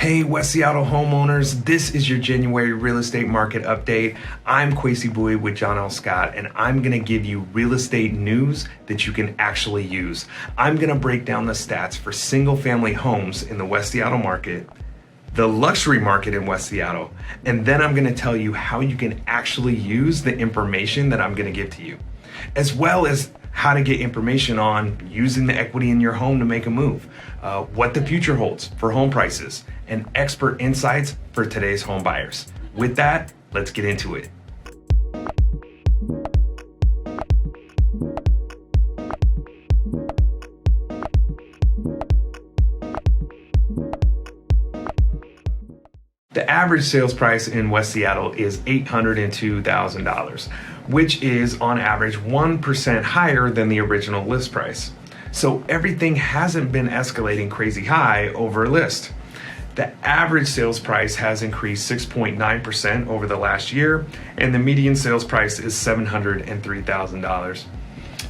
Hey, West Seattle homeowners, this is your January real estate market update. I'm Kwasi with John L. Scott, and I'm gonna give you real estate news that you can actually use. I'm gonna break down the stats for single family homes in the West Seattle market, the luxury market in West Seattle, and then I'm gonna tell you how you can actually use the information that I'm gonna give to you, as well as how to get information on using the equity in your home to make a move, what the future holds for home prices, and expert insights for today's home buyers. With that, let's get into it. The average sales price in West Seattle is $802,000, which is on average 1% higher than the original list price. So everything hasn't been escalating crazy high over list. The average sales price has increased 6.9% over the last year, and the median sales price is $703,000.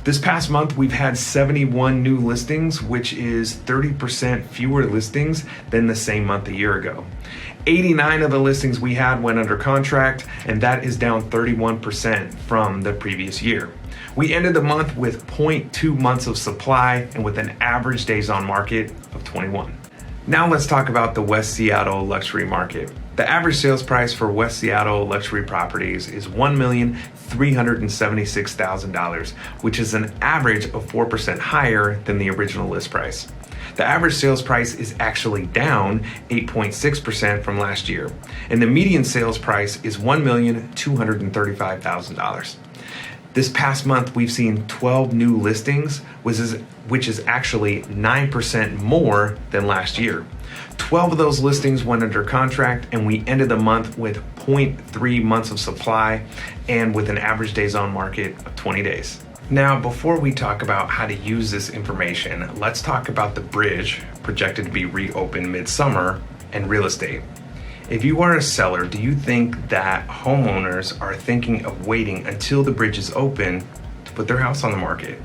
This past month, we've had 71 new listings, which is 30% fewer listings than the same month a year ago. 89 of the listings we had went under contract, and that is down 31% from the previous year. We ended the month with 0.2 months of supply and with an average days on market of 21. Now let's talk about the West Seattle luxury market. The average sales price for West Seattle luxury properties is $1,376,000, which is an average of 4% higher than the original list price. The average sales price is actually down 8.6% from last year, and the median sales price is $1,235,000. This past month, we've seen 12 new listings, which is actually 9% more than last year. 12 of those listings went under contract, and we ended the month with 0.3 months of supply and with an average days on market of 20 days. Now, before we talk about how to use this information, let's talk about the bridge projected to be reopened midsummer and real estate. If you are a seller, do you think that homeowners are thinking of waiting until the bridge is open to put their house on the market?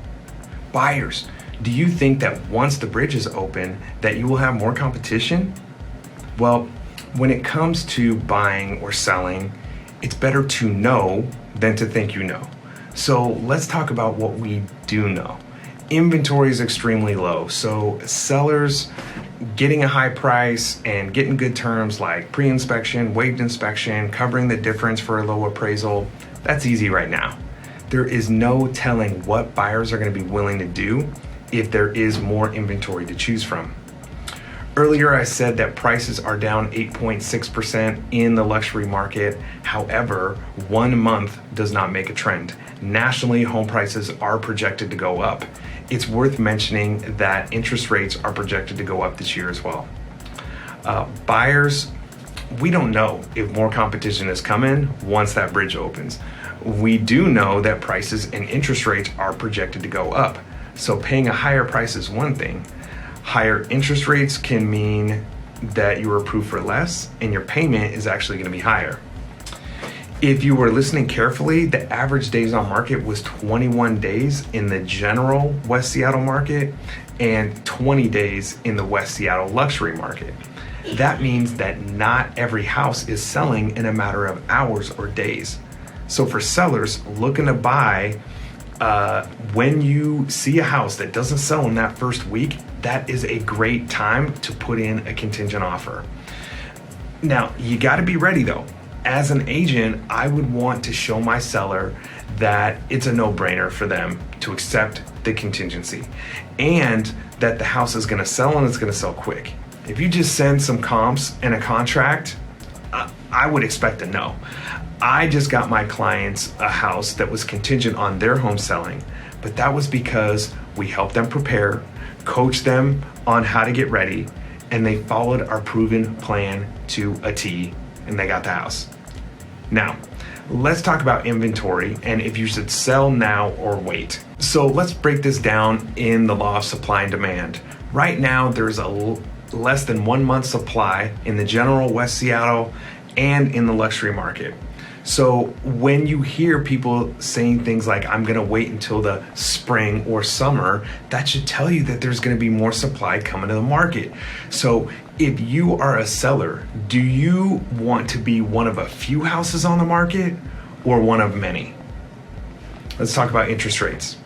Buyers, do you think that once the bridge is open that you will have more competition? Well, when it comes to buying or selling, it's better to know than to think you know. So let's talk about what we do know. Inventory is extremely low, so sellers getting a high price and getting good terms like pre-inspection, waived inspection, covering the difference for a low appraisal, that's easy right now. There is no telling what buyers are going to be willing to do if there is more inventory to choose from. Earlier, I said that prices are down 8.6% in the luxury market. However, 1 month does not make a trend. Nationally, home prices are projected to go up. It's worth mentioning that interest rates are projected to go up this year as well. Buyers, we don't know if more competition is coming once that bridge opens. We do know that prices and interest rates are projected to go up. So paying a higher price is one thing. Higher interest rates can mean that you are approved for less and your payment is actually going to be higher. If you were listening carefully, the average days on market was 21 days in the general West Seattle market and 20 days in the West Seattle luxury market. That means that not every house is selling in a matter of hours or days. So for sellers looking to buy, when you see a house that doesn't sell in that first week, that is a great time to put in a contingent offer. Now, you got to be ready though. As an agent, I would want to show my seller that it's a no-brainer for them to accept the contingency and that the house is going to sell and it's going to sell quick. If you just send some comps and a contract, I would expect a no. I just got my clients a house that was contingent on their home selling, but that was because we helped them prepare, coached them on how to get ready, and they followed our proven plan to a T, and they got the house. Now, let's talk about inventory and if you should sell now or wait. So let's break this down in the law of supply and demand. Right now, there's a less than 1 month supply in the general West Seattle and in the luxury market. So when you hear people saying things like, I'm gonna wait until the spring or summer, that should tell you that there's gonna be more supply coming to the market. So if you are a seller, do you want to be one of a few houses on the market or one of many? Let's talk about interest rates.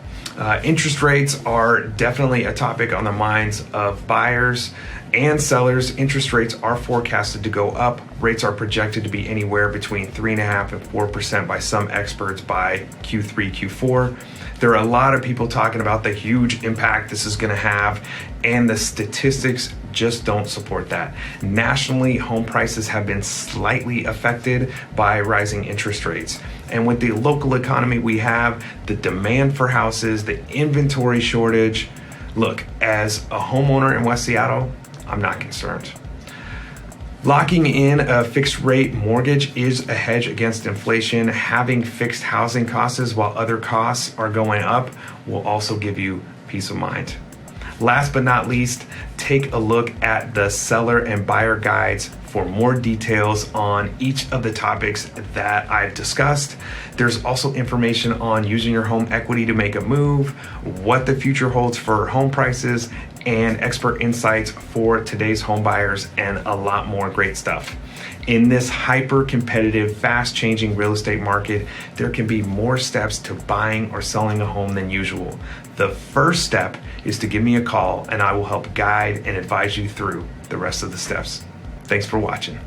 Interest rates are definitely a topic on the minds of buyers and sellers. Interest rates are forecasted to go up. Rates are projected to be anywhere between 3.5% and 4% by some experts by Q3, Q4. There are a lot of people talking about the huge impact this is going to have, and the statistics just don't support that. Nationally, home prices have been slightly affected by rising interest rates. And with the local economy we have, the demand for houses, the inventory shortage, look, as a homeowner in West Seattle, I'm not concerned. Locking in a fixed rate mortgage is a hedge against inflation. Having fixed housing costs while other costs are going up will also give you peace of mind. Last but not least, take a look at the seller and buyer guides for more details on each of the topics that I've discussed. There's also information on using your home equity to make a move, what the future holds for home prices, and expert insights for today's home buyers, and a lot more great stuff. In this hyper-competitive, fast-changing real estate market, there can be more steps to buying or selling a home than usual. The first step is to give me a call, and I will help guide and advise you through the rest of the steps. Thanks for watching.